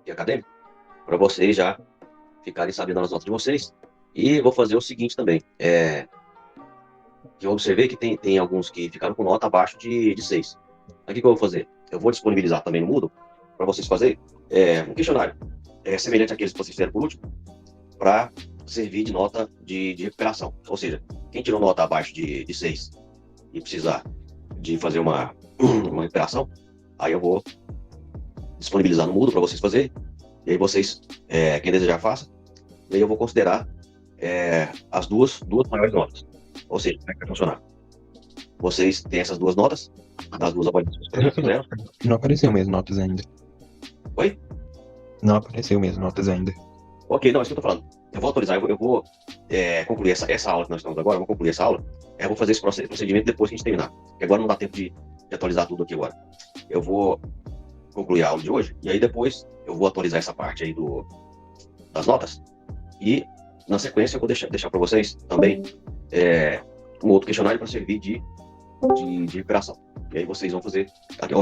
e acadêmico, para vocês já ficarem sabendo das notas de vocês. E vou fazer o seguinte também, que eu observei que tem alguns que ficaram com nota abaixo de 6. Aí o que eu vou fazer? Eu vou disponibilizar também no Moodle para vocês fazerem um questionário semelhante àqueles que vocês fizeram por último, para servir de nota de recuperação. Ou seja, quem tirou nota abaixo de 6 e precisar de fazer uma recuperação, aí eu vou disponibilizar no Moodle para vocês fazerem, e aí vocês, quem desejar, faça, e aí eu vou considerar as duas maiores notas. Ou seja, como é que vai funcionar? Vocês têm essas duas notas, das duas avaliações que vocês fizeram. Não apareceu mesmo notas ainda. Oi? Não apareceu mesmo notas ainda. Ok, não, é isso que eu tô falando. Eu vou atualizar, eu vou concluir essa aula que nós estamos agora, eu vou concluir essa aula, eu vou fazer esse procedimento depois que a gente terminar, porque agora não dá tempo de atualizar tudo aqui agora. Eu vou concluir a aula de hoje, e aí depois eu vou atualizar essa parte aí das notas, e na sequência eu vou deixar para vocês também um outro questionário para servir de recuperação. E aí vocês vão fazer,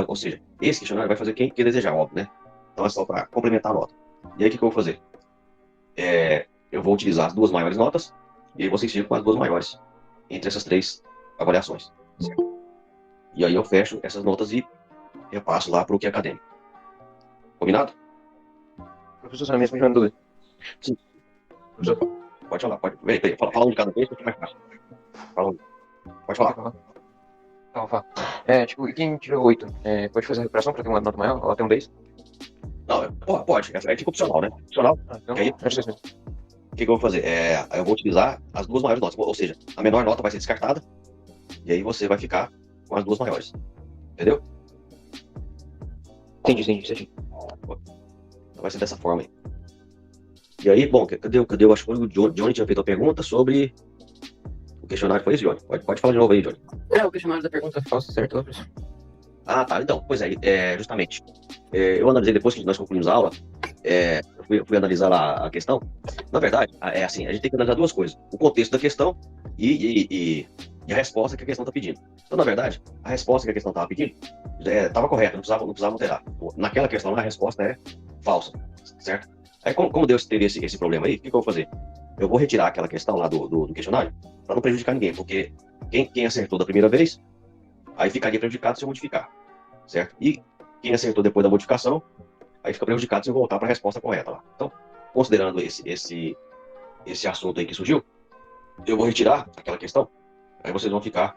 ou seja, esse questionário vai fazer quem desejar, óbvio, né? Então é só para complementar a nota. E aí o que eu vou fazer? Eu vou utilizar as duas maiores notas, e aí vocês ficam com as duas maiores entre essas três avaliações. Certo? E aí eu fecho essas notas e repasso lá para o que é acadêmico. Combinado? Professor, só mesmo me dúvida. Sim. Professor, pode falar, pode. Peraí, fala um de cada vez, porque é mais fácil. Pode falar. Fala. Tipo, quem tirou 8, pode fazer a recuperação para ter uma nota maior, ou até um 10? Não, pode. É tipo opcional, né? Opcional. Então, aí, o que eu vou fazer? Eu vou utilizar as duas maiores notas. Ou seja, a menor nota vai ser descartada, e aí você vai ficar com as duas maiores. Entendeu? Entendi. Então vai ser dessa forma aí. E aí, bom, cadê? Eu acho que o Johnny tinha feito a pergunta sobre o questionário. Foi isso, Johnny? Pode falar de novo aí, Johnny. O questionário da pergunta falsa, certo, professor? Ah, tá. Então, pois justamente. Eu analisei depois que nós concluímos a aula, eu fui analisar lá a questão. Na verdade, assim, a gente tem que analisar duas coisas: o contexto da questão e a resposta que a questão está pedindo. Então, na verdade, a resposta que a questão estava pedindo estava correta, não precisava alterar. Naquela questão, a resposta é falsa, certo? Aí, como Deus teve esse problema aí, o que eu vou fazer? Eu vou retirar aquela questão lá do questionário para não prejudicar ninguém, porque quem acertou da primeira vez, aí ficaria prejudicado se eu modificar, certo? E quem acertou depois da modificação, aí fica prejudicado se eu voltar para a resposta correta lá. Então, considerando esse assunto aí que surgiu, eu vou retirar aquela questão, aí vocês vão ficar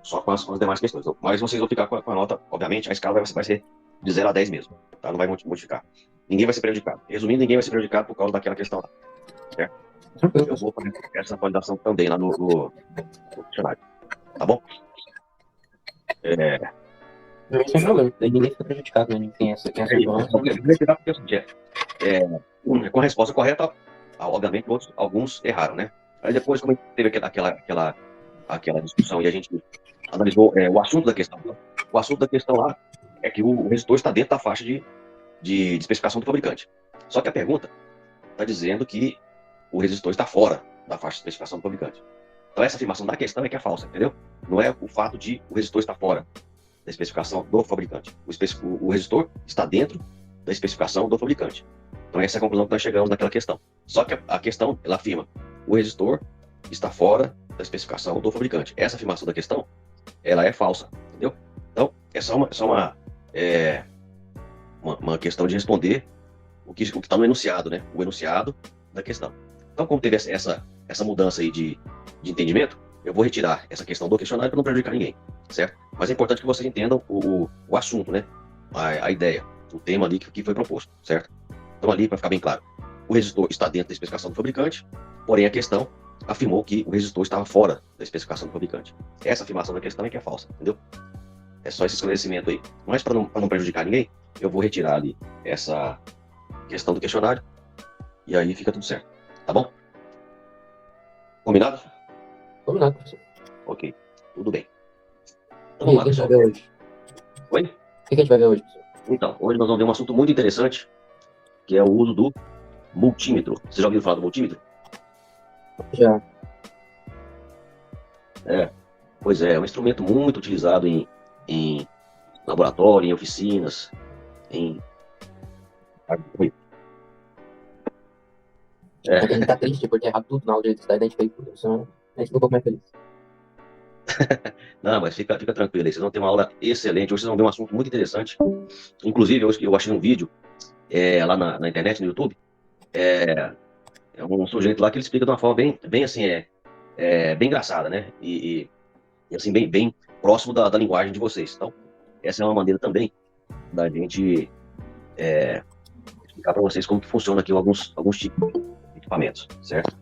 só com as demais questões. Mas vocês vão ficar com a nota, obviamente, a escala vai ser de 0 a 10 mesmo, tá? Não vai modificar. Ninguém vai ser prejudicado. Resumindo, ninguém vai ser prejudicado por causa daquela questão lá, certo? Eu vou fazer essa validação também lá no questionário, tá bom? Não, sem problema. Ninguém fica prejudicado, né? Quem com a resposta correta, obviamente, alguns erraram, né? Aí depois, como teve aquela discussão e a gente analisou o assunto da questão. O assunto da questão lá é que o resistor está dentro da faixa de especificação do fabricante. Só que a pergunta está dizendo que o resistor está fora da faixa de especificação do fabricante. Então essa afirmação da questão é que é falsa, entendeu? Não é o fato de o resistor estar fora da especificação do fabricante. O resistor está dentro da especificação do fabricante. Então essa é a conclusão que nós chegamos naquela questão. Só que a questão, ela afirma, o resistor está fora da especificação do fabricante. Essa afirmação da questão, ela é falsa, entendeu? Então, é só uma questão de responder o que está no enunciado, né? O enunciado da questão. Então, como teve essa mudança aí de entendimento, eu vou retirar essa questão do questionário para não prejudicar ninguém, certo? Mas é importante que vocês entendam o assunto, né? A ideia, o tema ali que foi proposto, certo? Então, ali, para ficar bem claro, o resistor está dentro da especificação do fabricante, porém a questão afirmou que o resistor estava fora da especificação do fabricante. Essa afirmação da questão é que é falsa, entendeu? É só esse esclarecimento aí. Mas para não prejudicar ninguém, eu vou retirar ali essa questão do questionário e aí fica tudo certo, tá bom? Combinado? Combinado, professor. Ok, tudo bem. Então, vamos lá, pessoal. Hoje? Oi? O que a gente vai ver hoje, professor? Então, hoje nós vamos ver um assunto muito interessante, que é o uso do multímetro. Você já ouviu falar do multímetro? Já. Pois é um instrumento muito utilizado em laboratório, em oficinas, em É, É que a gente tá triste porque errado tudo na aula de eletricidade, a gente fez tudo. Senão a gente ficou um pouco mais feliz. não, mas fica tranquilo aí, vocês vão ter uma aula excelente. Hoje vocês vão ver um assunto muito interessante. Inclusive, eu achei um vídeo lá na internet, no YouTube, é um sujeito lá que ele explica de uma forma bem assim, bem engraçada, né? E assim, bem próximo da linguagem de vocês. Então, essa é uma maneira também da gente explicar para vocês como que funciona aqui alguns tipos de equipamentos, certo?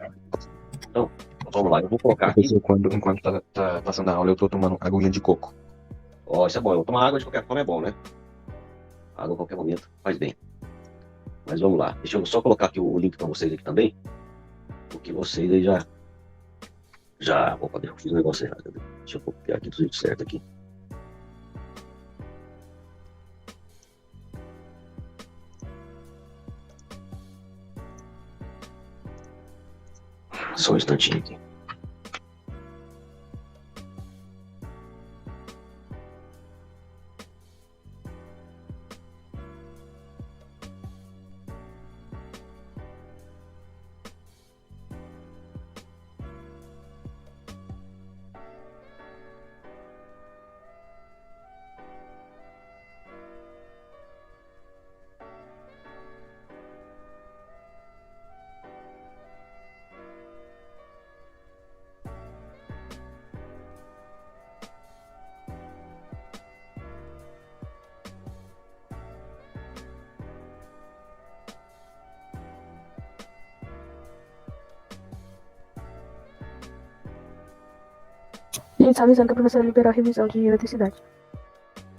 Então, vamos lá, eu vou colocar aqui. Professor, enquanto tá passando a aula, eu tô tomando aguinha de coco. Ó, isso é bom, tomar água de qualquer forma é bom, né? Água a qualquer momento faz bem. Mas vamos lá, deixa eu só colocar aqui o link para vocês aqui também, porque vocês aí já... Opa, eu fiz um negócio errado. Deixa eu copiar aqui do jeito certo aqui. Só um instantinho aqui. A gente tá avisando que a professora liberou a revisão de eletricidade.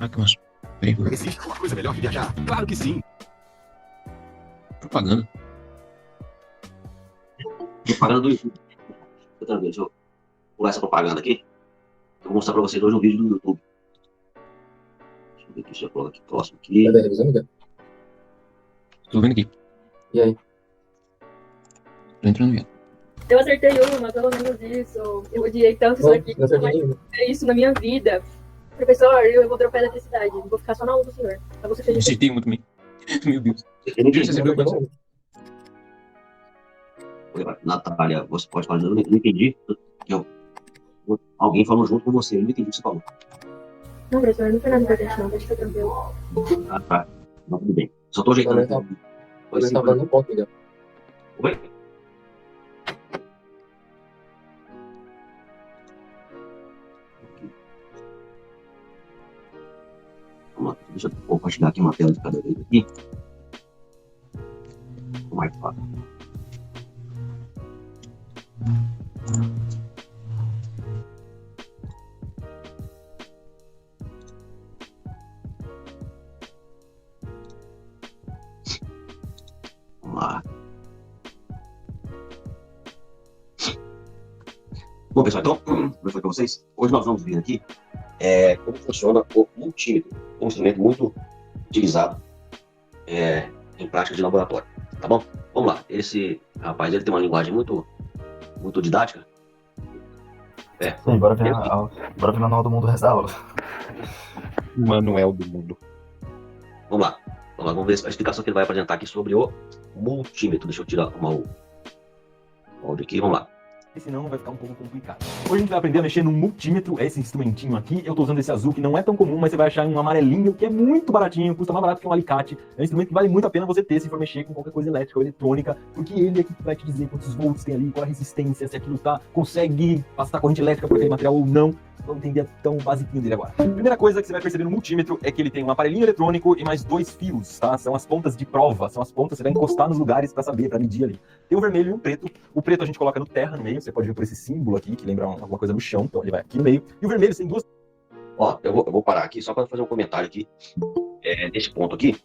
Ah, que massa. Peraí. Existe alguma coisa melhor que viajar? Claro que sim. Propaganda. Propaganda do YouTube. Deixa eu pular essa propaganda aqui. Eu vou mostrar para vocês hoje um vídeo do YouTube. Deixa eu ver aqui, deixa eu colocar aqui próximo aqui. Vai ver a revisão, Miguel? Tô vendo aqui. E aí? Tô entrando vendo. Eu acertei uma, pelo menos isso. Eu odiei tanto isso aqui. Não acertei Mas nenhuma. é isso na minha vida. Professor, eu vou dropar a eletricidade. Vou ficar só na aula do senhor. Pra você Eu feliz. acertei muito também. Meu Deus. Eu não Você entendi. acertou quanto? Natália, você pode falar, eu não entendi. Alguém falou junto com você, eu não entendi o que você falou. Não, professor, não foi nada importante não. Deixa eu ficar tranquilo. Ah, tá. Não, tudo bem. Só tô ajeitando. Ele tá falando um ponto, Miguel. Oi? Vamos lá, deixa eu compartilhar aqui uma tela de cada vez aqui. Ficou mais fácil. Vamos lá. Bom, pessoal, então, como eu falei para vocês, hoje nós vamos ver aqui como funciona o multímetro, um instrumento muito utilizado em prática de laboratório, tá bom? Vamos lá, esse rapaz, ele tem uma linguagem muito didática. Sim, bora ver bora ver o manual do mundo do resto da aula. Manuel do mundo. Vamos lá, vamos ver a explicação que ele vai apresentar aqui sobre o multímetro. Deixa eu tirar o áudio aqui, vamos lá. Senão vai ficar um pouco complicado. Hoje a gente vai aprender a mexer num multímetro, esse instrumentinho aqui. Eu tô usando esse azul que não é tão comum, mas você vai achar um amarelinho que é muito baratinho, custa mais barato que um alicate. É um instrumento que vale muito a pena você ter se for mexer com qualquer coisa elétrica ou eletrônica, porque ele é que vai te dizer quantos volts tem ali, qual a resistência, se aquilo consegue passar corrente elétrica por aquele material ou não. Vamos entender tão basiquinho dele agora. Primeira coisa que você vai perceber no multímetro é que ele tem um aparelhinho eletrônico e mais 2 fios, tá? São as pontas de prova, são as pontas que você vai encostar nos lugares para saber, para medir ali. Tem o vermelho e o preto. O preto a gente coloca no terra, no meio, você pode ver por esse símbolo aqui, que lembra alguma coisa no chão, então ele vai aqui no meio. E o vermelho tem duas... Ó, eu vou parar aqui só para fazer um comentário aqui, nesse ponto aqui.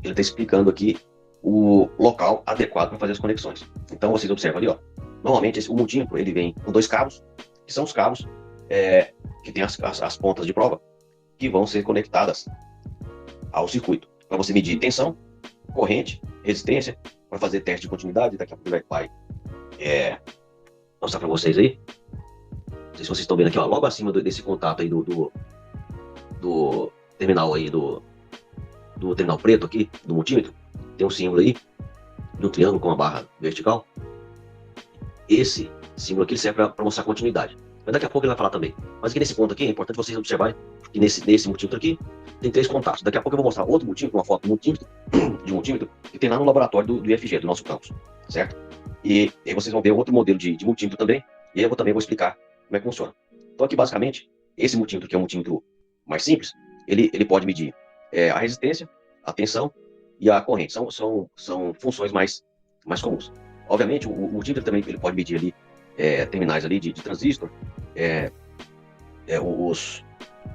Ele está explicando aqui o local adequado para fazer as conexões. Então vocês observam ali, ó. Normalmente o multímetro ele vem com 2 cabos, que são os cabos que tem as pontas de prova, que vão ser conectadas ao circuito, para você medir tensão, corrente, resistência, para fazer teste de continuidade. Daqui a pouco ele vai mostrar para vocês aí. Não sei se vocês estão vendo aqui, ó, logo acima desse contato aí do terminal aí, do terminal preto aqui, do multímetro, tem um símbolo aí, de um triângulo com uma barra vertical. Esse símbolo aqui serve para mostrar continuidade. Mas daqui a pouco ele vai falar também. Mas aqui nesse ponto aqui, é importante vocês observarem que nesse multímetro aqui, tem 3 contatos. Daqui a pouco eu vou mostrar outro multímetro, uma foto de um multímetro, que tem lá no laboratório do IFG, do nosso campus, certo? E aí vocês vão ver outro modelo de multímetro também, e aí eu também vou explicar como é que funciona. Então aqui, basicamente, esse multímetro, que é um multímetro mais simples, ele pode medir a resistência, a tensão e a corrente. São funções mais comuns. Obviamente, o multímetro também ele pode medir ali terminais ali de transistor,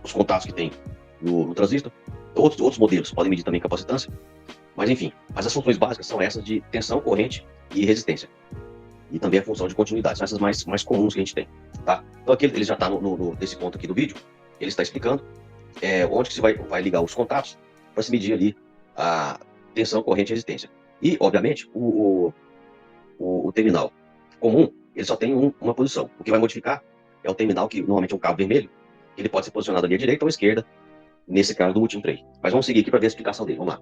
os contatos que tem no transistor. Outros modelos podem medir também capacitância. Mas enfim, as funções básicas são essas de tensão, corrente e resistência. E também a função de continuidade. São essas mais comuns que a gente tem. Tá? Então aqui ele já está nesse ponto aqui do vídeo. Ele está explicando onde que você vai ligar os contatos para se medir ali a tensão, corrente e resistência. E, obviamente, o terminal comum, ele só tem uma posição. O que vai modificar é o terminal, que normalmente é um cabo vermelho. Ele pode ser posicionado ali à direita ou à esquerda, nesse caso do multímetro aí. Mas vamos seguir aqui para ver a explicação dele. Vamos lá.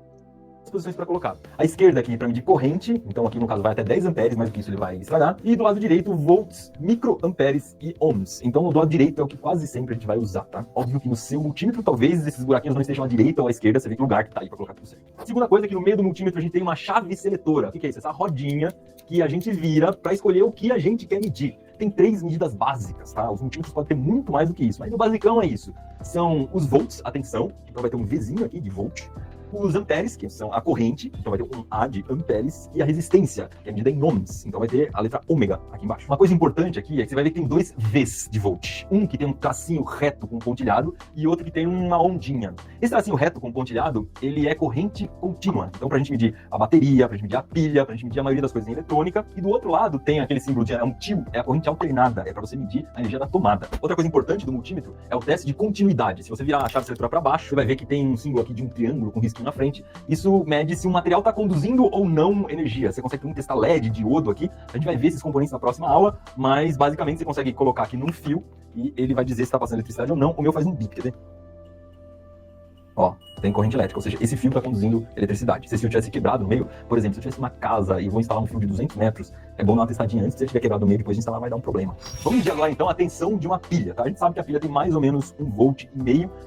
Posições para colocar. A esquerda aqui para medir corrente, então aqui no caso vai até 10 amperes, mas o que isso ele vai estragar. E do lado direito, volts, microamperes e ohms. Então do lado direito é o que quase sempre a gente vai usar, tá? Óbvio que no seu multímetro, talvez esses buraquinhos não estejam à direita ou à esquerda, você vê que lugar que tá aí para colocar tudo certo. Segunda coisa é que no meio do multímetro a gente tem uma chave seletora. O que é isso? Essa rodinha que a gente vira para escolher o que a gente quer medir. Tem 3 medidas básicas, tá? Os multímetros podem ter muito mais do que isso, mas o basicão é isso. São os volts, a tensão, então vai ter um Vzinho aqui de volt. Os amperes, que são a corrente, então vai ter um A de amperes, e a resistência, que é medida em ohms, então vai ter a letra ômega aqui embaixo. Uma coisa importante aqui é que você vai ver que tem 2 Vs de volt. Um que tem um tracinho reto com pontilhado e outro que tem uma ondinha. Esse tracinho reto com pontilhado, ele é corrente contínua. Então pra gente medir a bateria, pra gente medir a pilha, pra gente medir a maioria das coisas em eletrônica. E do outro lado tem aquele símbolo de um tio, é a corrente alternada, é pra você medir a energia da tomada. Outra coisa importante do multímetro é o teste de continuidade. Se você virar a chave seletora para baixo, você vai ver que tem um símbolo aqui de um triângulo com risquinho na frente. Isso mede se o material está conduzindo ou não energia. Você consegue testar LED, diodo aqui. A gente vai ver esses componentes na próxima aula, mas basicamente você consegue colocar aqui num fio e ele vai dizer se está passando eletricidade ou não. O meu faz um bip, quer ver? Ó, tem corrente elétrica, ou seja, esse fio está conduzindo eletricidade. Se esse fio tivesse quebrado no meio, por exemplo, se eu tivesse uma casa e vou instalar um fio de 200 metros, é bom dar uma testadinha antes, se ele tiver quebrado no meio, depois de instalar vai dar um problema. Vamos medir agora então a tensão de uma pilha, tá? A gente sabe que a pilha tem mais ou menos 1,5 volt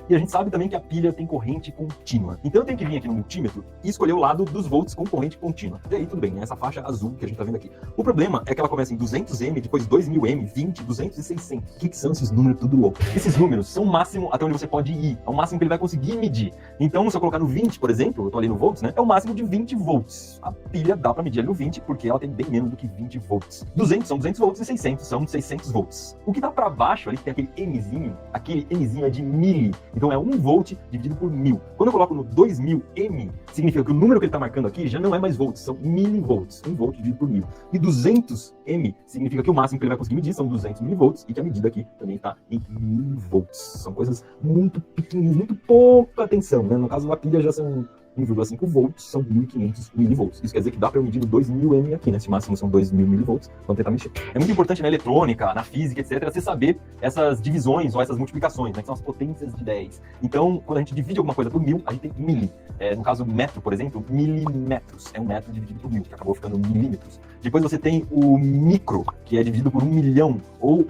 e a gente sabe também que a pilha tem corrente contínua. Então eu tenho que vir aqui no multímetro e escolher o lado dos volts com corrente contínua. E aí tudo bem, né? Essa faixa azul que a gente tá vendo aqui. O problema é que ela começa em 200M, depois 2000M, 20, 200 e 600. O que são esses números tudo louco? Esses números são o máximo até onde você pode ir, é o máximo que ele vai conseguir medir. Então, se eu colocar no 20, por exemplo, eu tô ali no volts, né? É o máximo de 20 volts. A pilha dá pra medir ali no 20, porque ela tem bem menos do que 20 volts. 200 são 200 volts e 600 são 600 volts. O que tá pra baixo ali, que tem aquele Mzinho é de mili. Então é 1 volt dividido por 1000. Quando eu coloco no 2000M, significa que o número que ele tá marcando aqui já não é mais volts, são milivolts. 1 volt dividido por 1000. E 200M significa que o máximo que ele vai conseguir medir são 200 milivolts e que a medida aqui também está em milivolts. São coisas muito pequenas, muito pouca atenção, né? No caso, a pilha já são 1,5 volts, são 1500 milivolts. Isso quer dizer que dá para eu medir 2000M aqui, né? Se máximo são 2000 milivolts, vamos tentar mexer. É muito importante na eletrônica, na física, etc., você saber essas divisões ou essas multiplicações, né? Que são as potências de 10. Então, quando a gente divide alguma coisa por 1000, a gente tem mili. No caso, metro, por exemplo, milímetros. É 1 metro dividido por 1000, que acabou ficando milímetros. Depois você tem o micro, que é dividido por 1 milhão, ou...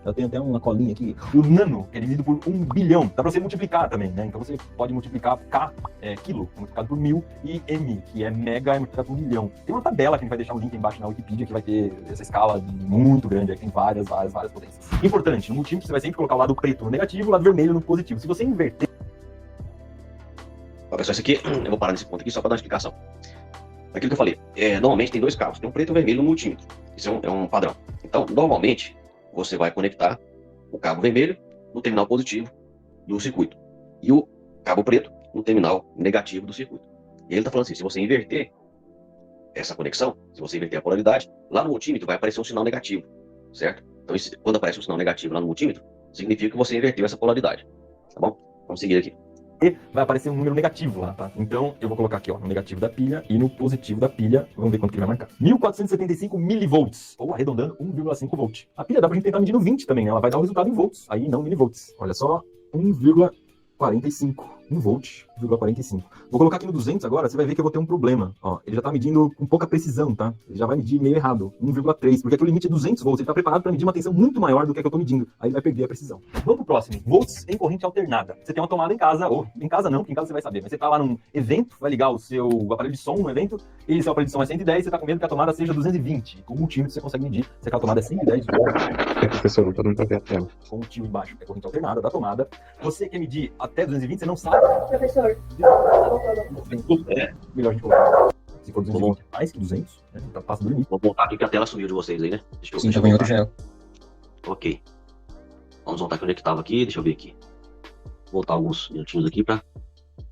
eu tenho até uma colinha aqui. O nano, que é dividido por 1 bilhão. Dá pra você multiplicar também, né? Então você pode multiplicar K, quilo, multiplicado por 1000, e M, que é mega, é multiplicado por 1 milhão. Tem uma tabela que a gente vai deixar o link embaixo na Wikipedia, que vai ter essa escala muito grande, aí tem várias potências. Importante, no multímetro você vai sempre colocar o lado preto no negativo e o lado vermelho no positivo. Se você inverter... Pessoal, isso aqui, eu vou parar nesse ponto aqui só para dar uma explicação. Aquilo que eu falei, normalmente tem 2 cabos, tem um preto e um vermelho no multímetro. Isso é um padrão. Então, normalmente, você vai conectar o cabo vermelho no terminal positivo do circuito e o cabo preto no terminal negativo do circuito. E ele está falando assim, se você inverter essa conexão, se você inverter a polaridade, lá no multímetro vai aparecer um sinal negativo, certo? Então, quando aparece um sinal negativo lá no multímetro, significa que você inverteu essa polaridade, tá bom? Vamos seguir aqui. E vai aparecer um número negativo lá, tá? Então, eu vou colocar aqui, ó, no negativo da pilha e no positivo da pilha. Vamos ver quanto que ele vai marcar. 1475 milivolts, ou arredondando, 1,5 volt. A pilha dá pra gente tentar medir no 20 também, né? Ela vai dar o resultado em volts, aí não milivolts. Olha só, 1,45. 1 volt, 1,45. Vou colocar aqui no 200 agora, você vai ver que eu vou ter um problema. Ó, ele já está medindo com pouca precisão, tá? Ele já vai medir meio errado, 1,3, porque aqui o limite é 200 volts. Ele está preparado para medir uma tensão muito maior do que a que eu estou medindo. Aí ele vai perder a precisão. Vamos pro próximo. Volts em corrente alternada. Você tem uma tomada em casa, ou em casa não, porque em casa você vai saber. Mas você está lá num evento, vai ligar o seu aparelho de som no evento, e seu aparelho de som é 110, você está com medo que a tomada seja 220. Com o multímetro você consegue medir se aquela tomada é 110 volts. Professor, não tá dando pra ver a tela. Com o tio embaixo é corrente alternada da tomada. Você quer medir até 220, você não sabe. Professor, tá voltando. Melhor a gente colocar. Se for 220 mais que 200, né? Tá passa do limite. Vou voltar aqui que a tela sumiu de vocês aí, né? Sim, já ganhou outro gel. Ok. Vamos voltar aqui onde é que tava aqui. Deixa eu ver aqui. Vou voltar alguns minutinhos aqui pra...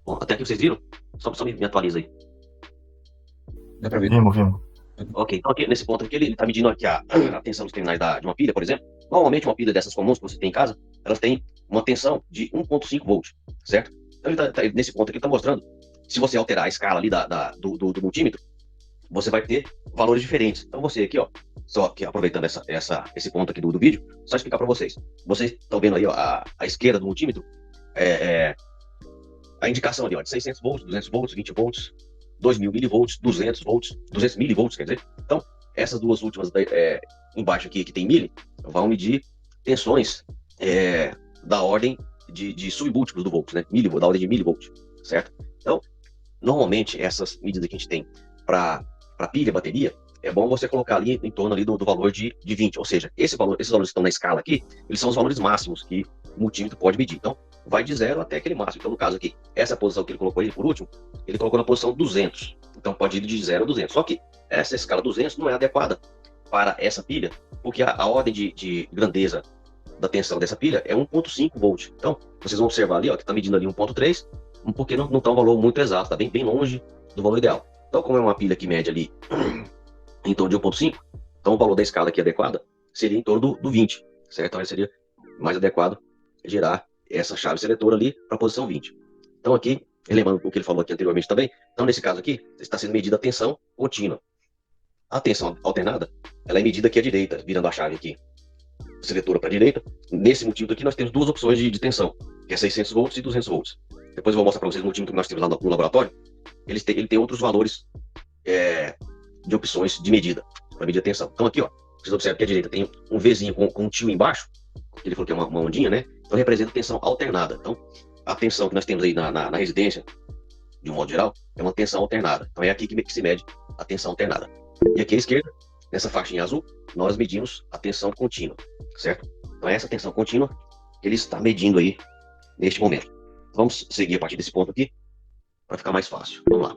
Bom, até aqui vocês viram? Só me atualiza aí. Dá pra ver. Vimos. Ok, então aqui nesse ponto aqui, ele tá medindo aqui a tensão dos terminais de uma pilha, por exemplo. Normalmente uma pilha dessas comuns que você tem em casa, elas têm uma tensão de 1,5 volts, certo? Então nesse ponto aqui ele tá mostrando, se você alterar a escala ali do multímetro, você vai ter valores diferentes. Então você aqui, ó, só que aproveitando esse ponto aqui do vídeo, só explicar para vocês. Vocês estão vendo aí, ó, a esquerda do multímetro, a indicação ali, ó, de 600 volts, 200 volts, 20 volts, 2000 milivolts, 200 volts, 200 milivolts, quer dizer. Então, essas duas últimas embaixo aqui, que tem mili, vão medir tensões da ordem de submúltiplos do volts, né? Da ordem de milivolts, certo? Então, normalmente, essas medidas que a gente tem para pilha, bateria, é bom você colocar ali em torno ali do valor de 20, ou seja, esses valores que estão na escala aqui, eles são os valores máximos que o multímetro pode medir. Então, vai de 0 até aquele máximo. Então, no caso aqui, essa posição que ele colocou aí por último, ele colocou na posição 200. Então, pode ir de 0 a 200. Só que essa escala 200 não é adequada para essa pilha, porque a ordem de grandeza da tensão dessa pilha é 1,5 volt. Então, vocês vão observar ali, ó, que está medindo ali 1,3, porque não está um valor muito exato, está bem longe do valor ideal. Então, como é uma pilha que mede ali em torno de 1,5, então o valor da escala aqui adequada seria em torno do 20, certo? Então, seria mais adequado gerar essa chave seletora ali para a posição 20. Então, aqui, lembrando o que ele falou aqui anteriormente também, então, nesse caso aqui, está sendo medida a tensão contínua. A tensão alternada, ela é medida aqui à direita, virando a chave aqui, seletora para a direita. Nesse multímetro aqui, nós temos duas opções de tensão, que é 600 volts e 200 volts. Depois eu vou mostrar para vocês o multímetro que nós temos lá no laboratório. Ele tem outros valores de opções de medida, para medir a tensão. Então, aqui, ó, vocês observam que à direita tem um Vzinho com um tio embaixo, que ele falou que é uma ondinha, né? Então, representa tensão alternada. Então, a tensão que nós temos aí na residência, de um modo geral, é uma tensão alternada. Então, é aqui que se mede a tensão alternada. E aqui à esquerda, nessa faixinha azul, nós medimos a tensão contínua, certo? Então, é essa tensão contínua que ele está medindo aí neste momento. Vamos seguir a partir desse ponto aqui, para ficar mais fácil. Vamos lá.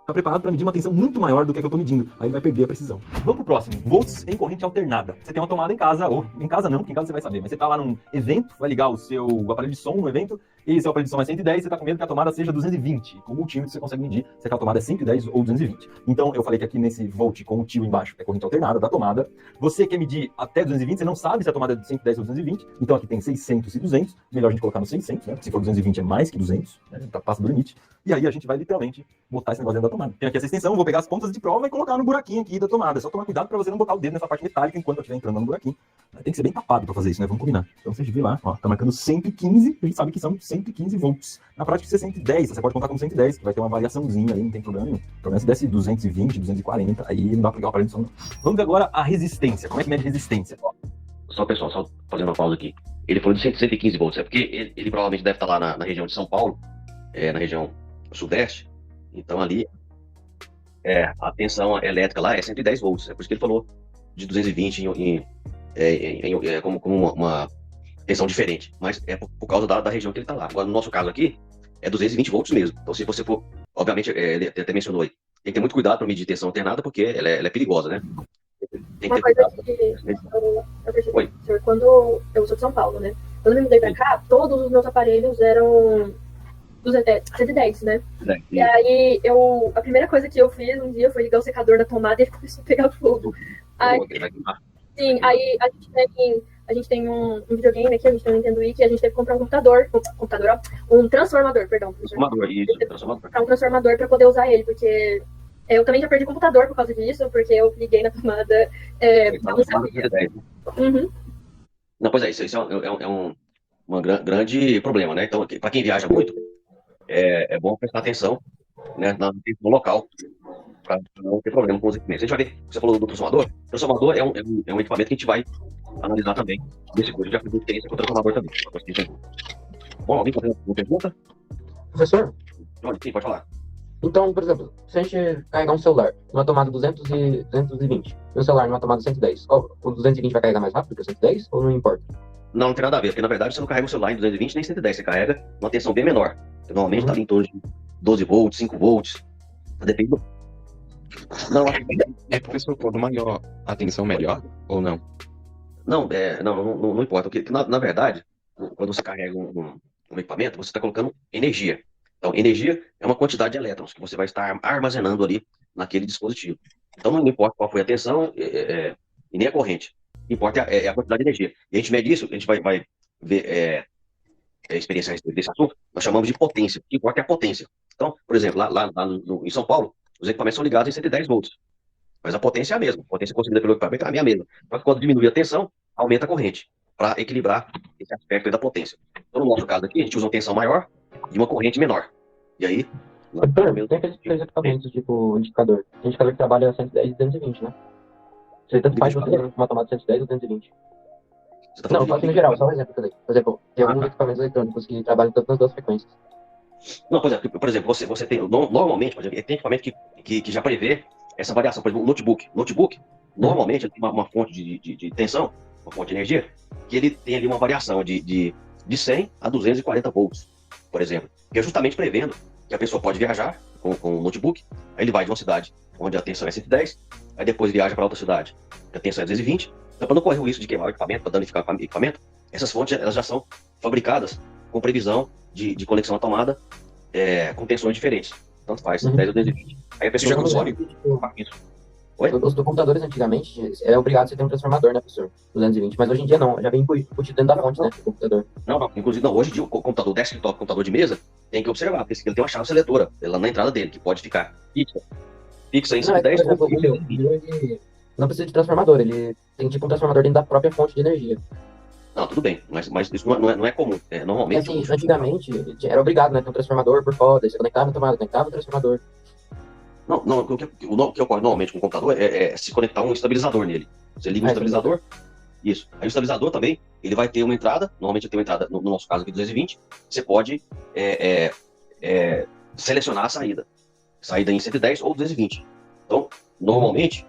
Está preparado para medir uma tensão muito maior do que a que eu estou medindo. Aí ele vai perder a precisão. Vamos pro próximo. Volts em corrente alternada. Você tem uma tomada em casa, ou em casa não, porque em casa você vai saber. Mas você está lá num evento, vai ligar o seu aparelho de som no evento, e seu aparelho de som é 110, você está com medo que a tomada seja 220. Com o multímetro você consegue medir se aquela tomada é 110 ou 220. Então eu falei que aqui nesse volt com o tio embaixo é corrente alternada da tomada. Você quer medir até 220, você não sabe se a tomada é de 110 ou 220. Então aqui tem 600 e 200. Melhor a gente colocar no 600, né? Se for 220 é mais que 200, né? Passa do limite. E aí a gente vai literalmente botar esse negócio dentro da tomada. Tem aqui essa extensão, vou pegar as pontas de prova e colocar no buraquinho aqui da tomada. É só tomar cuidado para você não botar o dedo nessa parte metálica enquanto eu estiver entrando no buraquinho. Tem que ser bem tapado para fazer isso, né? Vamos combinar. Então vocês vê lá, ó, tá marcando 115, a gente sabe que são 115 volts. Na prática isso é 110, você pode contar como 110, que vai ter uma variaçãozinha aí, não tem problema nenhum. O problema é se desce 220, 240, aí não dá para ligar o aparelho de som. Vamos ver agora a resistência. Como é que mede resistência? Só pessoal, só fazendo uma pausa aqui. Ele falou de 115 volts, é porque ele provavelmente deve estar lá na região de São Paulo, na região sudeste. Então ali a tensão elétrica lá é 110 volts. É por isso que ele falou de 220 como uma tensão diferente. Mas é por causa da região que ele está lá. Agora, no nosso caso aqui, é 220 volts mesmo. Então, se você for, obviamente, ele até mencionou aí, tem que ter muito cuidado para medir tensão alternada, porque ela é perigosa, né? Tem que Uma ter coisa cuidado. que eu percebi, Oi. professor, quando eu sou de São Paulo, né? Quando eu me mudei pra cá, todos os meus aparelhos eram 110, né? E aí, a primeira coisa que eu fiz um dia foi ligar o secador da tomada e ele começou a pegar fogo. Aí, sim, aí a gente tem um videogame aqui, a gente tem um Nintendo Wii, que a gente teve que comprar um transformador, perdão. Comprar um transformador para poder usar ele, porque eu também já perdi computador por causa disso, porque eu liguei na tomada. Não sabia. Uhum. Não, pois é, isso é um grande problema, né? Então, para quem viaja muito, é bom prestar atenção, né, no local, para não ter problema com os equipamentos. A gente vai ver, você falou do transformador. O transformador é um equipamento que a gente vai analisar também nesse curso. Eu já fiz experiência com o transformador também. Bom, alguém fazendo uma pergunta? Professor, Sim, pode falar. então, por exemplo, se a gente carregar um celular numa tomada 220 e um celular numa tomada 110, o 220 vai carregar mais rápido que o 110 ou não importa? Não tem nada a ver, porque na verdade você não carrega o celular em 220 nem 110, você carrega uma tensão bem menor. Normalmente está ali em torno de 12 volts, 5 volts. Depende do. Não, acho que. Professor, quando maior a tensão, melhor ou não? Não importa. Porque, na verdade, quando você carrega um equipamento, você está colocando energia. Então, energia é uma quantidade de elétrons que você vai estar armazenando ali naquele dispositivo. Então, não importa qual foi a tensão e nem a corrente. O que importa é a quantidade de energia. E a gente mede isso, a gente vai ver a experiência a respeito desse assunto, nós chamamos de potência. O que importa é a potência. Então, por exemplo, lá em São Paulo, os equipamentos são ligados em 110 volts. Mas a potência é a mesma. A potência consumida pelo equipamento é a mesma. Só que quando diminui a tensão, aumenta a corrente, para equilibrar esse aspecto aí da potência. Então, no nosso caso aqui, a gente usa uma tensão maior e uma corrente menor. E aí... Tem aqueles equipamentos, tipo indicador. Indicador que trabalha 110 e 220, né? Você tanto faz você uma tomada 110 ou 220. Você tá Não, eu falando faço no geral, só um exemplo que eu dei. Por exemplo, tem alguns equipamentos eletrônicos que trabalham tanto nas duas frequências. Não, por exemplo, você tem, normalmente, por exemplo, tem equipamento que já prevê essa variação. Por exemplo, o notebook. Notebook, normalmente, ele tem uma fonte de tensão, uma fonte de energia, que ele tem ali uma variação de 100 a 240 volts, por exemplo. Que é justamente prevendo que a pessoa pode viajar com o notebook, aí ele vai de uma cidade onde a tensão é 110, aí depois viaja para outra cidade, que a tensão é 220. Então, para não correr o risco de queimar o equipamento, para danificar o equipamento, essas fontes elas já são fabricadas com previsão de conexão à tomada com tensões diferentes. Tanto faz, 110 ou 220. Aí a pessoa consome isso. Oi? Os computadores antigamente é obrigado você ter um transformador, né, professor? 220, mas hoje em dia não, já vem embutido dentro da fonte, né, do computador. Não, inclusive não, hoje em dia o computador desktop, computador de mesa, tem que observar, porque ele tem uma chave seletora lá na entrada dele, que pode ficar fixa em 110 ou 220. Não precisa de transformador, ele tem tipo um transformador dentro da própria fonte de energia. Não, tudo bem, mas isso não é comum. Normalmente. Assim, antigamente era obrigado, né? Ter um transformador por fora, você conectava na tomada, conectava o transformador. Não, o que ocorre normalmente com o computador é se conectar um estabilizador nele. Você liga um estabilizador, isso. Aí o estabilizador também, ele vai ter uma entrada, normalmente tem uma entrada, no nosso caso aqui 220, você pode selecionar a saída em 110 ou 220. Então, normalmente,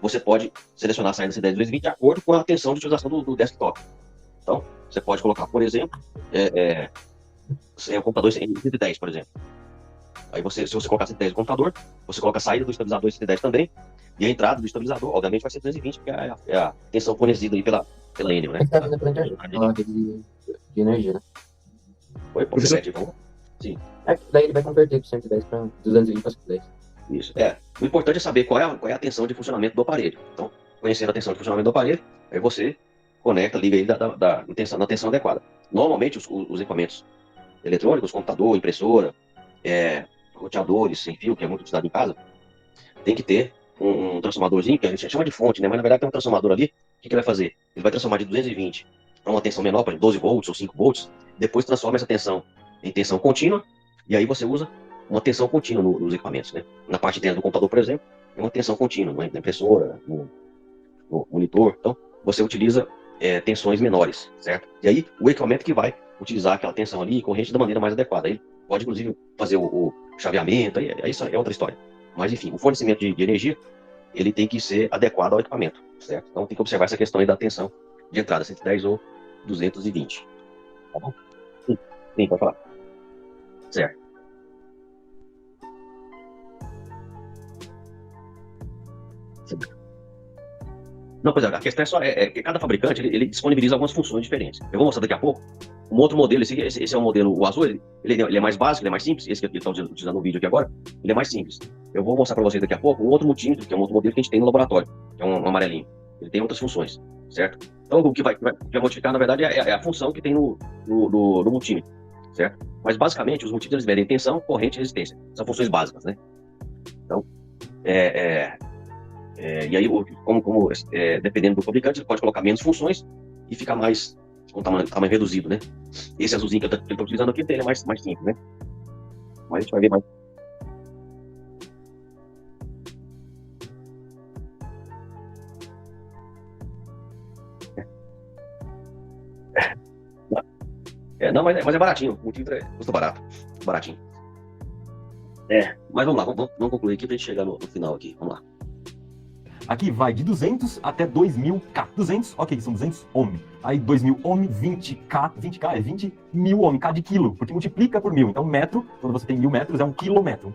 você pode selecionar a saída 110 e 220 de acordo com a tensão de utilização do desktop. Então, você pode colocar, por exemplo, o computador em 110, por exemplo. Aí se você colocar 110 no computador, você coloca a saída do estabilizador em 110 também, e a entrada do estabilizador, obviamente, vai ser 220, porque é a tensão fornecida aí pela Enel, né? É que tá vindo pela internet, de energia, né? Oi, Professor? Sim. Daí ele vai converter de 110 para 220 para 110. Isso. O importante é saber qual é a tensão de funcionamento do aparelho. Então, conhecendo a tensão de funcionamento do aparelho, aí você conecta, liga aí na tensão adequada. Normalmente, os equipamentos eletrônicos, computador, impressora, roteadores sem fio, que é muito utilizado em casa, tem que ter um transformadorzinho, que a gente chama de fonte, né? Mas na verdade tem um transformador ali, o que ele vai fazer? Ele vai transformar de 220 para uma tensão menor, para 12 volts ou 5 volts, depois transforma essa tensão em tensão contínua, e aí você usa uma tensão contínua nos equipamentos, né? Na parte de dentro do computador, por exemplo, é uma tensão contínua, na impressora, no monitor. Então, você utiliza tensões menores, certo? E aí, o equipamento que vai utilizar aquela tensão ali, corrente da maneira mais adequada. Aí, pode, inclusive, fazer o chaveamento, aí isso é outra história. Mas, enfim, o fornecimento de energia, ele tem que ser adequado ao equipamento, certo? Então, tem que observar essa questão aí da tensão de entrada, 110 ou 220. Tá bom? Sim, pode falar. Certo. Não, pois a questão é que cada fabricante ele disponibiliza algumas funções diferentes. Eu vou mostrar daqui a pouco um outro modelo. Esse é o modelo, o azul, ele é mais básico, ele é mais simples. Esse que ele está utilizando no vídeo aqui agora, ele é mais simples. Eu vou mostrar para vocês daqui a pouco um outro multímetro, que é um outro modelo que a gente tem no laboratório, que é um amarelinho. Ele tem outras funções, certo? Então, o que vai modificar, na verdade, é a função que tem no multímetro, certo? Mas, basicamente, os multímetros eles medem tensão, corrente e resistência. São funções básicas, né? Então, e aí, dependendo do fabricante, ele pode colocar menos funções e ficar mais com tamanho reduzido, né? Esse azulzinho que eu tô utilizando aqui, ele é mais simples, né? Mas a gente vai ver mais. Não, mas é baratinho. O título custa barato. Baratinho. Mas vamos lá, vamos concluir aqui pra gente chegar no final aqui. Vamos lá. Aqui vai de 200 até 2000K. 200, ok, são 200 ohm. Aí 2000 ohm, 20K. 20K é 20 mil ohm, K de quilo, porque multiplica por 1000. Então metro, quando você tem 1000 metros, é um quilômetro,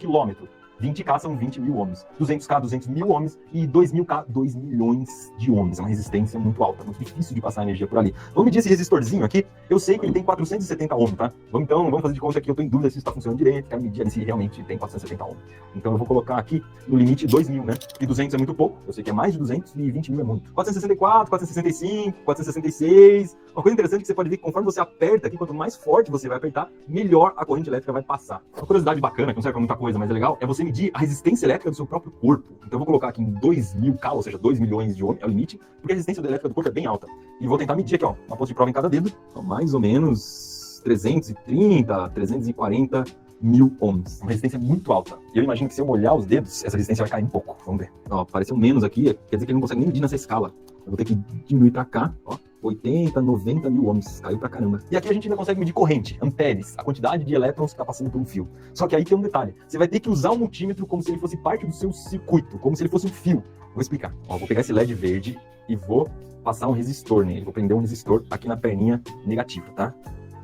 20K são 20 mil ohms, 200K, 200 mil ohms e 2000K, 2 milhões de ohms. É uma resistência muito alta, muito difícil de passar energia por ali. Vamos medir esse resistorzinho aqui. Eu sei que ele tem 470 ohms, tá? Vamos fazer de conta que eu tô em dúvida se isso está funcionando direito, quero medir ali se realmente tem 470 ohms. Então eu vou colocar aqui no limite 2000, né? E 200 é muito pouco, eu sei que é mais de 200 e 20 mil é muito. 464, 465, 466. Uma coisa interessante que você pode ver que conforme você aperta aqui, quanto mais forte você vai apertar, melhor a corrente elétrica vai passar. Uma curiosidade bacana, que não serve pra muita coisa, mas é legal, é você medir a resistência elétrica do seu próprio corpo. Então eu vou colocar aqui em 2000K, ou seja, 2 milhões de ohms, é o limite, porque a resistência elétrica do corpo é bem alta. E vou tentar medir aqui, ó, uma ponta de prova em cada dedo, então, mais ou menos 330, 340 mil ohms. Uma resistência muito alta. E eu imagino que se eu molhar os dedos, essa resistência vai cair um pouco. Vamos ver. Ó, apareceu menos aqui, quer dizer que ele não consegue nem medir nessa escala. Eu vou ter que diminuir pra cá, ó. 80, 90 mil ohms, caiu pra caramba. E aqui a gente ainda consegue medir corrente, amperes, a quantidade de elétrons que tá passando por um fio. Só que aí tem um detalhe, você vai ter que usar o multímetro como se ele fosse parte do seu circuito, como se ele fosse um fio. Vou explicar. Ó, vou pegar esse LED verde e vou passar um resistor nele, vou prender um resistor aqui na perninha negativa, tá?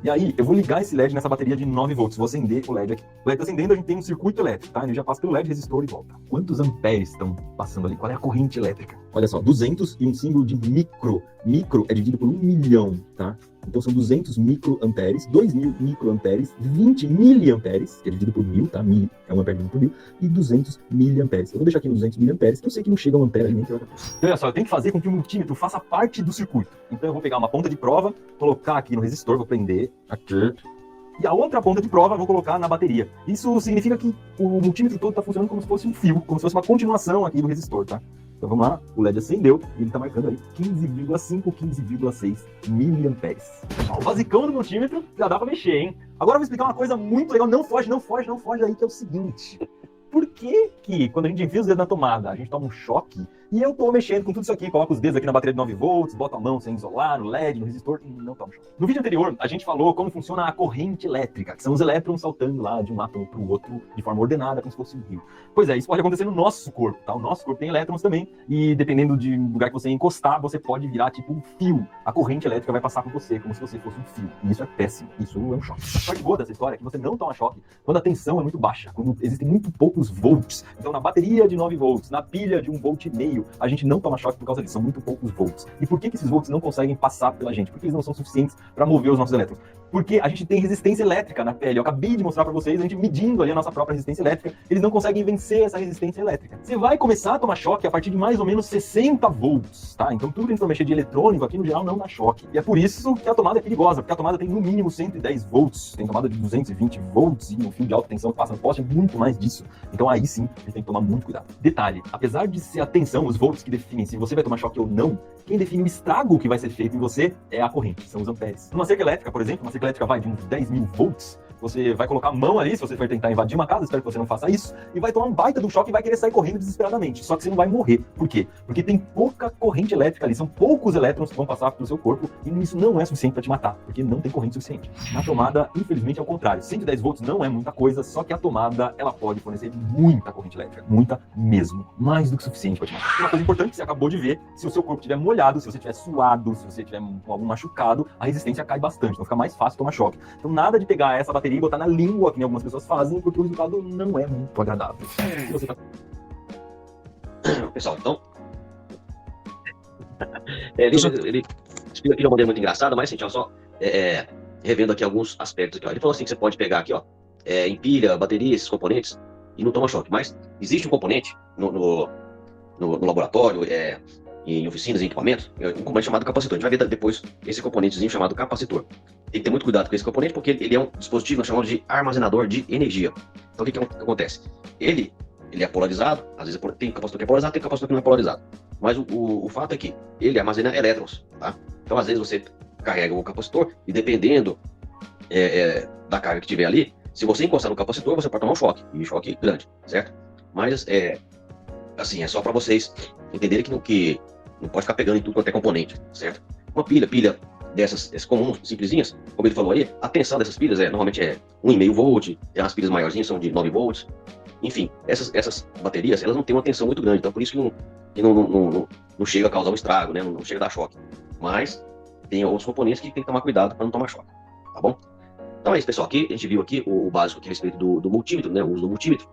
E aí, eu vou ligar esse LED nessa bateria de 9 volts, vou acender o LED aqui. O LED tá acendendo, a gente tem um circuito elétrico, tá? Ele já passa pelo LED, resistor e volta. Quantos amperes estão passando ali? Qual é a corrente elétrica? Olha só, 200 e um símbolo de micro. Micro é dividido por 1 milhão, tá? Então são 200 microamperes, 2000 microamperes, 20 miliamperes, que é dividido por 1000, tá? Mil é 1 ampere dividido por 1000, e 200 miliamperes. Eu vou deixar aqui nos 200 miliamperes, que eu sei que não chega a 1 ampere ali, então olha só, eu tenho que fazer com que o multímetro faça parte do circuito. Então eu vou pegar uma ponta de prova, colocar aqui no resistor, vou prender aqui, e a outra ponta de prova eu vou colocar na bateria. Isso significa que o multímetro todo está funcionando como se fosse um fio, como se fosse uma continuação aqui do resistor, tá? Então vamos lá, o LED acendeu e ele está marcando aí 15,5, 15,6 miliamperes. O basicão do multímetro já dá para mexer, hein? Agora eu vou explicar uma coisa muito legal, não foge aí, que é o seguinte. Por que que, quando a gente enfia os dedos na tomada, a gente toma um choque? E eu tô mexendo com tudo isso aqui, coloco os dedos aqui na bateria de 9 volts, boto a mão sem isolar, no LED, no resistor, e não tomo choque. No vídeo anterior, a gente falou como funciona a corrente elétrica, que são os elétrons saltando lá de um átomo para o outro de forma ordenada, como se fosse um rio. Pois é, isso pode acontecer no nosso corpo, tá? O nosso corpo tem elétrons também, e dependendo do lugar que você encostar, você pode virar tipo um fio. A corrente elétrica vai passar por você, como se você fosse um fio. E isso é péssimo, isso é um choque. A parte boa dessa história é que você não toma choque quando a tensão é muito baixa, quando existem muito poucos volts. Então na bateria de 9 volts, na pilha de 1,5 volt, a gente não toma choque por causa disso, são muito poucos volts. E por que esses volts não conseguem passar pela gente? Porque eles não são suficientes para mover os nossos elétrons. Porque a gente tem resistência elétrica na pele. Eu acabei de mostrar para vocês, a gente medindo ali a nossa própria resistência elétrica, eles não conseguem vencer essa resistência elétrica. Você vai começar a tomar choque a partir de mais ou menos 60 volts, tá? Então tudo que a gente for mexer de eletrônico aqui no geral não dá choque. E é por isso que a tomada é perigosa, porque a tomada tem no mínimo 110 volts, tem tomada de 220 volts e um fio de alta tensão que passa no poste é muito mais disso. Então aí sim, a gente tem que tomar muito cuidado. Detalhe, apesar de ser a tensão, os volts que definem se você vai tomar choque ou não, quem define o estrago que vai ser feito em você é a corrente, são os amperes. Numa cerca elétrica, por exemplo, uma cerca elétrica vai de uns 10.000 volts, você vai colocar a mão ali, se você for tentar invadir uma casa, espero que você não faça isso, e vai tomar um baita do choque e vai querer sair correndo desesperadamente. Só que você não vai morrer. Por quê? Porque tem pouca corrente elétrica ali, são poucos elétrons que vão passar pelo seu corpo, e isso não é suficiente para te matar, porque não tem corrente suficiente. Na tomada, infelizmente, é o contrário. 110 volts não é muita coisa, só que a tomada, ela pode fornecer muita corrente elétrica, muita mesmo, mais do que suficiente para te matar. Uma coisa importante que você acabou de ver, se o seu corpo estiver molhado, se você estiver suado, se você estiver com algum machucado, a resistência cai bastante, então fica mais fácil tomar choque. Então nada de pegar essa bateria e botar na língua, que nem algumas pessoas fazem, porque o resultado não é muito agradável. Se você tá... Pessoal, então... ele explica aqui de uma maneira muito engraçada, mas assim, só revendo aqui alguns aspectos aqui, ó. Ele falou assim que você pode pegar aqui, ó, empilha, bateria, esses componentes, e não toma choque. Mas existe um componente no laboratório, em oficinas, em equipamentos, um componente chamado capacitor. A gente vai ver depois esse componentezinho chamado capacitor. Tem que ter muito cuidado com esse componente, porque ele é um dispositivo chamado de armazenador de energia. Então o que acontece? Ele é polarizado, às vezes tem capacitor que é polarizado, tem capacitor que não é polarizado. Mas o fato é que ele armazena elétrons, tá? Então às vezes você carrega o capacitor e dependendo da carga que tiver ali, se você encostar no capacitor, você pode tomar um choque, e choque grande, certo? Mas, assim, é só para vocês entenderem que não pode ficar pegando em tudo quanto é componente, certo? Uma pilha dessas comuns, simplesinhas, como ele falou aí, a tensão dessas pilhas normalmente é 1,5 volt, as pilhas maiorzinhas são de 9 volts, enfim, essas baterias, elas não têm uma tensão muito grande, então por isso que não chega a causar um estrago, né? Não chega a dar choque. Mas tem outros componentes que tem que tomar cuidado para não tomar choque, tá bom? Então é isso, pessoal. Aqui a gente viu aqui o básico aqui a respeito do multímetro, né? O uso do multímetro.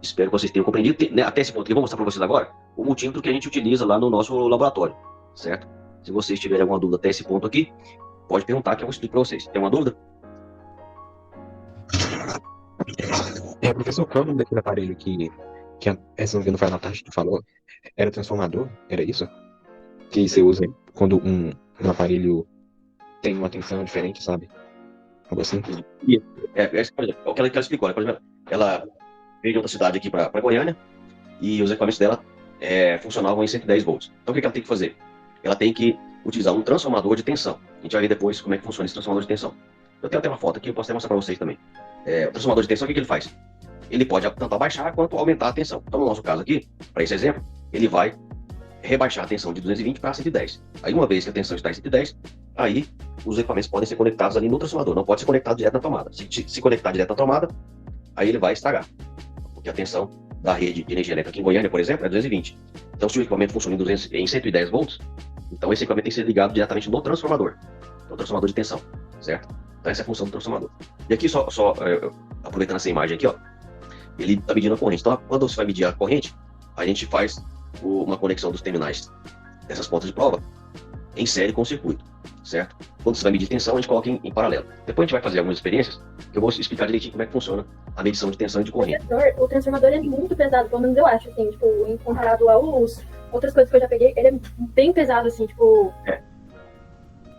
Espero que vocês tenham compreendido. Né, até esse ponto aqui, eu vou mostrar para vocês agora o multímetro que a gente utiliza lá no nosso laboratório, certo? Se vocês tiverem alguma dúvida até esse ponto aqui, pode perguntar que eu explico para vocês. Tem uma dúvida? Professor, qual é o nome daquele aparelho que se não me engano, foi a Natasha que falou? Era transformador? Era isso? Que você usa quando um aparelho tem uma tensão diferente, sabe? Algo assim? Por exemplo, o que ela explicou, né? Por exemplo, ela veio de outra cidade aqui para Goiânia e os equipamentos dela funcionavam em 110 volts. Então o que ela tem que fazer? Ela tem que utilizar um transformador de tensão. A gente vai ver depois como é que funciona esse transformador de tensão. Eu tenho até uma foto aqui, eu posso até mostrar para vocês também. O transformador de tensão, o que ele faz? Ele pode tanto abaixar quanto aumentar a tensão. Então, no nosso caso aqui, para esse exemplo, ele vai rebaixar a tensão de 220 para 110. Aí, uma vez que a tensão está em 110, aí os equipamentos podem ser conectados ali no transformador. Não pode ser conectado direto na tomada. Se conectar direto na tomada, aí ele vai estragar. Porque a tensão da rede de energia elétrica aqui em Goiânia, por exemplo, é 220. Então, se o equipamento funciona em 110 volts, então esse equipamento tem que ser ligado diretamente no transformador. No transformador de tensão, certo? Então, essa é a função do transformador. E aqui, aproveitando essa imagem aqui, ó, ele está medindo a corrente. Então, quando você vai medir a corrente, a gente faz uma conexão dos terminais dessas pontas de prova em série com o circuito, certo? Quando você vai medir tensão, a gente coloca em paralelo. Depois a gente vai fazer algumas experiências, que eu vou explicar direitinho como é que funciona a medição de tensão e de corrente. O transformador é muito pesado, pelo menos eu acho, assim, tipo, em comparado aos outras coisas que eu já peguei, ele é bem pesado, assim, tipo...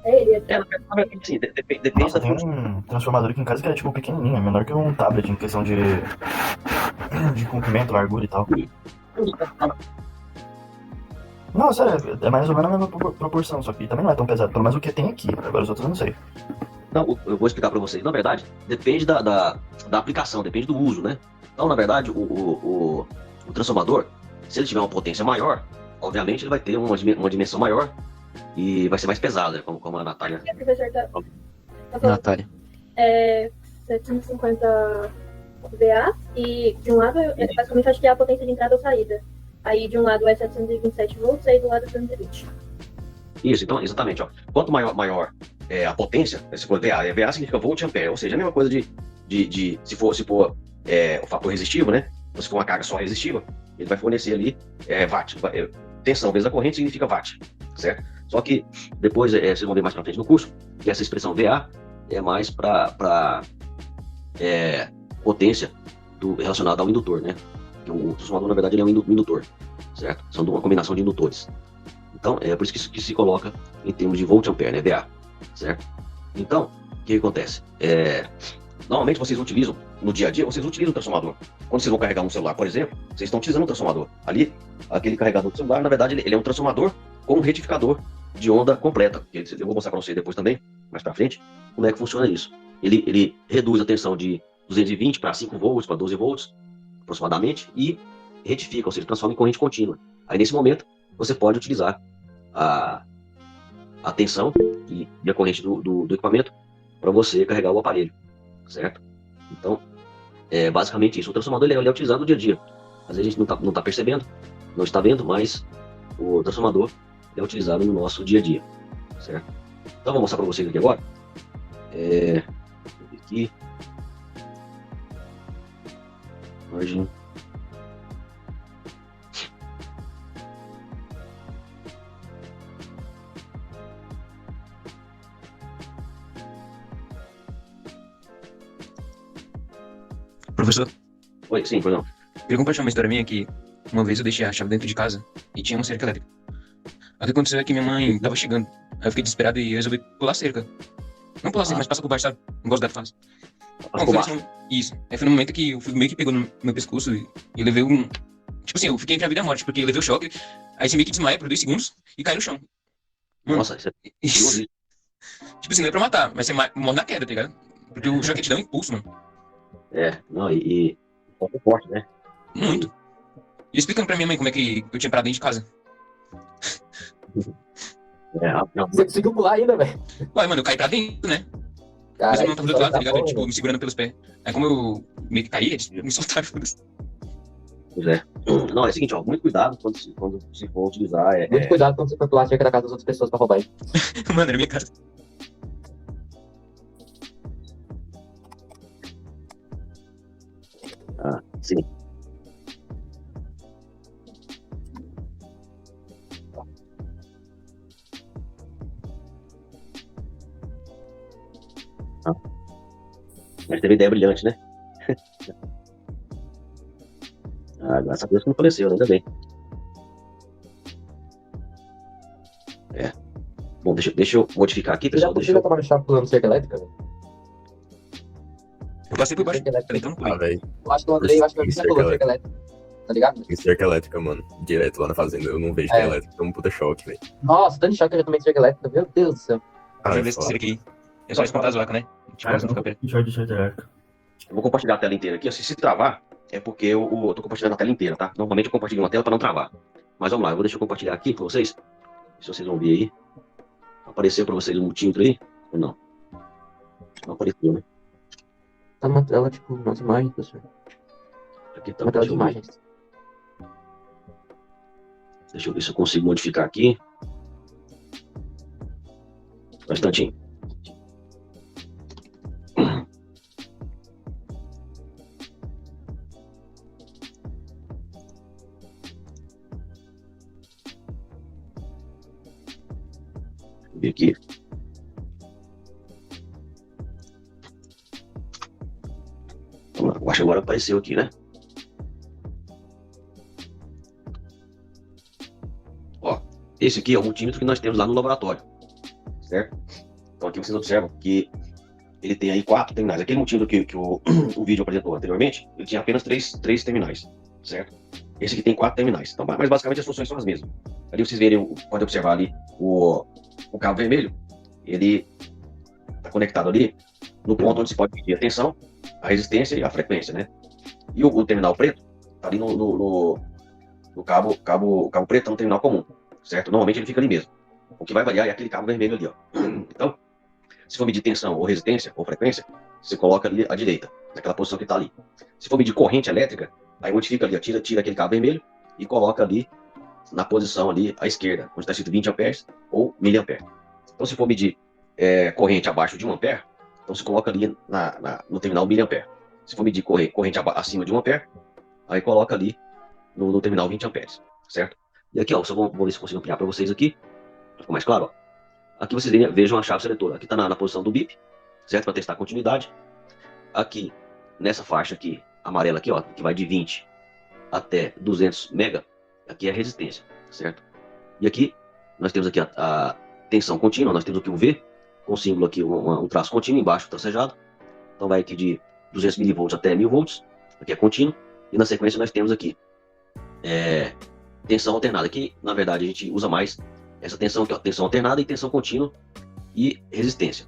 Ele é... Na verdade, sim, depende Nossa, da tem um transformador aqui em casa que é tipo pequenininho, é menor que um tablet em questão de comprimento, largura e tal. Não, sério, é mais ou menos a mesma proporção, só que também não é tão pesado, pelo menos o que tem aqui, agora os outros eu não sei. Não, eu vou explicar para vocês. Na verdade, depende da aplicação, depende do uso, né? Então, na verdade, o transformador, se ele tiver uma potência maior, obviamente ele vai ter uma dimensão maior e vai ser mais pesado, né? Como a Natália. O professor tá falando, Natália. 750 VA e de um lado, basicamente, acho que é a potência de entrada ou saída. Aí de um lado é 727 volts, aí do lado é 220. Isso, então, exatamente. Ó. Quanto maior a potência, se for VA, VA significa volt ampere, ou seja, a mesma coisa se for o fator resistivo, né? Ou se for uma carga só resistiva, ele vai fornecer ali watt. Tensão vezes a corrente significa watt, certo? Só que depois, vocês vão ver mais pra frente no curso, que essa expressão VA é mais para potência relacionada ao indutor, né? O transformador, na verdade, ele é um indutor, certo? São uma combinação de indutores. Então, é por isso que se coloca em termos de volt ampere, né? VA, certo? Então, o que acontece? Normalmente vocês utilizam, no dia a dia, vocês utilizam o transformador. Quando vocês vão carregar um celular, por exemplo, vocês estão utilizando o transformador. Ali, aquele carregador do celular, na verdade, ele é um transformador com um retificador de onda completa. Eu vou mostrar para vocês depois também, mais para frente, como é que funciona isso. Ele reduz a tensão de 220 para 5 volts, para 12 volts, aproximadamente, e retifica, ou seja, transforma em corrente contínua. Aí, nesse momento, você pode utilizar a tensão e a corrente do equipamento para você carregar o aparelho, certo? Então, basicamente isso. O transformador ele é utilizado no dia a dia. Às vezes a gente não tá percebendo, não está vendo, mas o transformador é utilizado no nosso dia a dia, certo? Então, vou mostrar para vocês aqui agora. Aqui. Margem. Professor, Oi, sim, perdão. queria compartilhar uma história minha que uma vez eu deixei a chave dentro de casa e tinha uma cerca elétrica. O que aconteceu é que minha mãe tava chegando. Aí eu fiquei desesperado e resolvi pular a cerca. Não pular a cerca, mas passar por baixo, sabe? Não gosto de gato faz. Passa por baixo. Isso. Aí foi no momento que o fio meio que pegou no meu pescoço e levei um... Tipo assim, eu fiquei entre a vida e a morte, porque eu levei o choque, aí você meio que desmaia por 2 segundos e cai no chão. Mano, Nossa, isso é isso. Tipo assim, não é pra matar, mas você morre na queda, tá ligado? Porque o choque te dá um impulso, mano. Não, e é forte, né? Muito. E explicando pra minha mãe como é que eu tinha parado dentro de casa. Não, Você conseguiu pular ainda, velho? Ué, mano, eu caí pra dentro, né? Mas eu não tava do outro lado, tá ligado? Tipo, me segurando pelos pés. Aí como eu meio que caí, eles me soltaram. pois é. Não, é o seguinte, ó, muito cuidado quando se for utilizar. Muito cuidado quando você for pular cerca da casa das outras pessoas pra roubar ele. Mano, era minha casa. Sim. Mas teve ideia brilhante, né? Graças a Deus que não faleceu, ainda bem. Bom, deixa eu modificar aqui, Você já pessoal. tomar no choque pulando cerca elétrica, velho? Eu passei por baixo. Cerca elétrica. Então não pulei. velho. Eu acho que o Andrei, já pulou cerca elétrica. Tá ligado? Tem cerca elétrica, mano. Direto lá na fazenda. Eu não vejo que é elétrica. É um puta choque, velho. Nossa, tanto choque que eu já tomei de cerca elétrica. Meu Deus do céu. Deixa eu ver esse terceiro aqui. É só espantar as vacas, né? Tipo, não fica perto. Choque elétrica. Eu vou compartilhar a tela inteira aqui. Se travar, é porque eu tô compartilhando a tela inteira, tá? Normalmente eu compartilho uma tela para não travar. Mas vamos lá, eu vou deixar eu compartilhar aqui para vocês. Se vocês vão ver aí. Apareceu para vocês o multímetro aí? Ou não? Não apareceu, né? Tá numa tela, tipo, umas imagens, professor. Aqui tá. Uma tela de Deixa eu ver. imagens. Deixa eu ver se eu consigo modificar aqui. Um instantinho. Deixa eu ver aqui. Vamos lá, eu acho que agora apareceu aqui, né? Ó, esse aqui é o multímetro que nós temos lá no laboratório, certo? Então aqui vocês observam que ele tem aí 4 terminais. Aquele multímetro que o vídeo apresentou anteriormente, ele tinha apenas 3 terminais, certo? Esse aqui tem 4 terminais. Então, mas basicamente as funções são as mesmas. Ali vocês verem, pode observar ali o cabo vermelho, ele está conectado ali no ponto onde se pode medir a tensão, a resistência e a frequência, né? E o terminal preto está ali no cabo preto, no terminal comum, certo? Normalmente ele fica ali mesmo. O que vai variar é aquele cabo vermelho ali, ó. Então, se for medir tensão ou resistência ou frequência, você coloca ali à direita, naquela posição que está ali. Se for medir corrente elétrica, aí modifica ali, ó, tira aquele cabo vermelho e coloca ali na posição ali à esquerda, onde está escrito 20 amperes ou miliampere. Então, se for medir corrente abaixo de 1 ampere, então você coloca ali no terminal miliampere. Se for medir corrente acima de 1 ampere, aí coloca ali no terminal 20 amperes, certo? E aqui, ó, só vou ver se consigo ampliar para vocês aqui, para ficar mais claro, ó. Aqui vocês vejam a chave seletora. Aqui está na posição do bip, certo? Para testar a continuidade. Aqui, nessa faixa aqui, amarela aqui, ó, que vai de 20 até 200 mega, aqui é a resistência, certo? E aqui, nós temos aqui a tensão contínua, nós temos aqui o V, com símbolo aqui, um traço contínuo, embaixo tracejado. Então vai aqui de 200 mV até 1000 volts, aqui é contínuo. E na sequência nós temos aqui tensão alternada. Aqui, na verdade, a gente usa mais essa tensão aqui, ó, tensão alternada e tensão contínua e resistência,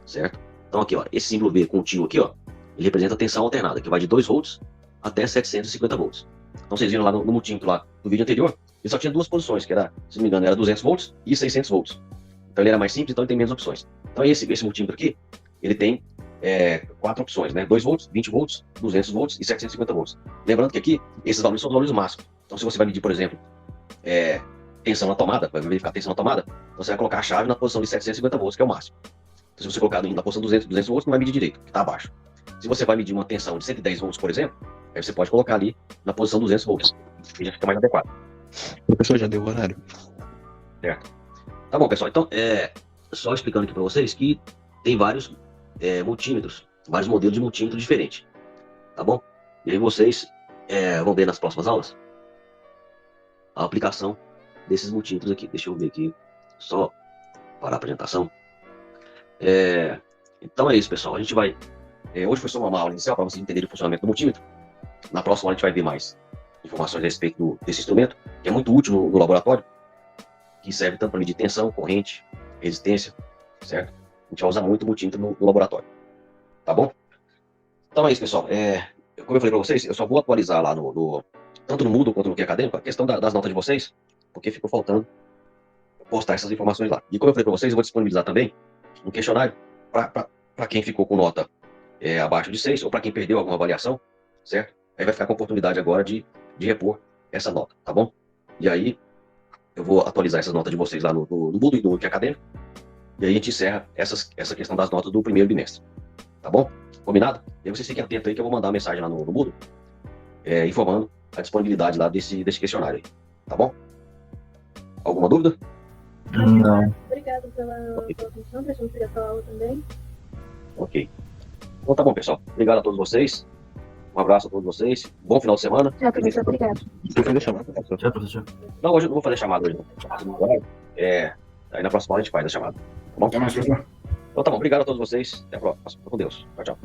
certo? Então aqui, ó, esse símbolo V contínuo aqui, ó, ele representa a tensão alternada, que vai de 2 volts até 750 volts. Então vocês viram lá no multímetro lá do vídeo anterior, ele só tinha 2 posições, que era, se não me engano, era 200 volts e 600 volts. Então ele era mais simples, então ele tem menos opções. Então esse multímetro aqui, ele tem 4 opções, né? 2 volts, 20 volts, 200 volts e 750 volts. Lembrando que aqui, esses valores são os valores máximos. Então se você vai medir, por exemplo, tensão na tomada, vai verificar a tensão na tomada, então você vai colocar a chave na posição de 750 volts, que é o máximo. Então, se você colocar na posição de 200 volts, não vai medir direito, que está abaixo. Se você vai medir uma tensão de 110 volts, por exemplo, aí você pode colocar ali na posição 200 volts, que já fica mais adequado. O professor já deu o horário. Certo. Tá bom, pessoal. Então, só explicando aqui para vocês que tem vários multímetros, vários modelos de multímetro diferentes. Tá bom? E aí vocês vão ver nas próximas aulas a aplicação desses multímetros aqui. Deixa eu ver aqui, só parar a apresentação. Então é isso, pessoal. A gente vai... hoje foi só uma aula inicial para vocês entenderem o funcionamento do multímetro. Na próxima aula a gente vai ver mais informações a respeito desse instrumento, que é muito útil no laboratório, que serve tanto para medir tensão, corrente, resistência, certo? A gente vai usar muito o multímetro no laboratório. tá bom? Então é isso, pessoal. Como eu falei para vocês, eu só vou atualizar lá tanto no Moodle quanto no Guia Acadêmico, a questão das notas de vocês, porque ficou faltando postar essas informações lá. E como eu falei para vocês, eu vou disponibilizar também um questionário para quem ficou com nota abaixo de 6 ou para quem perdeu alguma avaliação, certo? Aí vai ficar com a oportunidade agora de repor essa nota, tá bom? E aí eu vou atualizar essas notas de vocês lá no Moodle e no Guia Acadêmico, e aí a gente encerra essa questão das notas do primeiro bimestre, tá bom? Combinado? E aí vocês fiquem atentos aí que eu vou mandar uma mensagem lá no Moodle, informando a disponibilidade lá desse questionário aí, tá bom? Alguma dúvida? Não. Obrigada pela atenção, pra gente pegar a aula também. Ok. Então tá bom, pessoal. Obrigado a todos vocês. Um abraço a todos vocês. Bom final de semana. Tchau, professor. Obrigada. Você fez a chamada, professor? Tchau, professor. Não, hoje eu não vou fazer chamada hoje, não. Aí na próxima hora a gente faz a chamada. Tá bom? Até mais, professor. Então tá bom. Obrigado a todos vocês. Até a próxima. Fica com Deus. Tchau, tchau.